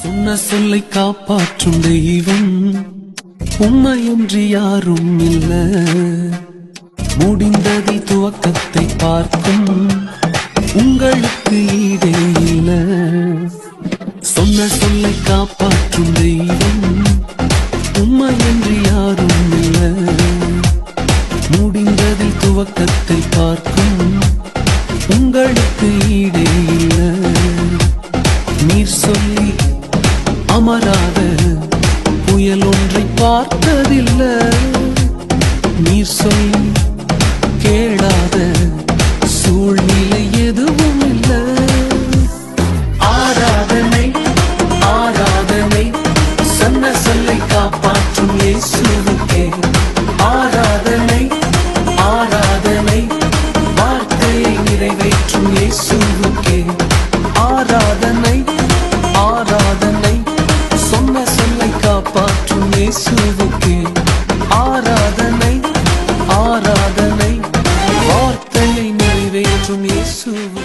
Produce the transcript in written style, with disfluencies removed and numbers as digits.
சொன்ன சொல்லை காப்பாற்றும் தெய்வம் உம்மையொன்றி யாரும் இல்ல. முடிந்ததில் துவக்கத்தை பார்க்கும் உங்களுக்கு ஈடே இல்ல. சொன்ன சொல்லை காப்பாற்றும் தெய்வம் உம்மையொன்றி யாரும் இல்ல. முடிந்ததில் துவக்கத்தை பார்க்கும் உங்களுக்கு ஈடே இல்ல. நீர் சொல்லி அமராத புயல் ஒன்றை பார்த்ததில்லை. நீர் சொல்லி கேளாத சூழ்நிலை எதுவும் இல்லை. ஆராதனை ஆராதனை சொன்ன சொல்லை காப்பாற்றும் இயேசுவுக்கே. ஆராதனை ஆராதனை வார்த்தையை நிறைவேற்றும் இயேசுவுக்கே. ஆராதனை ஆராதனை சொன்ன சொல்லை காப்பாற்றும் இயேசுவுக்கே. ஆராதனை ஆராதனை வார்த்தையை நிறைவேற்றும் இயேசுவுக்கே.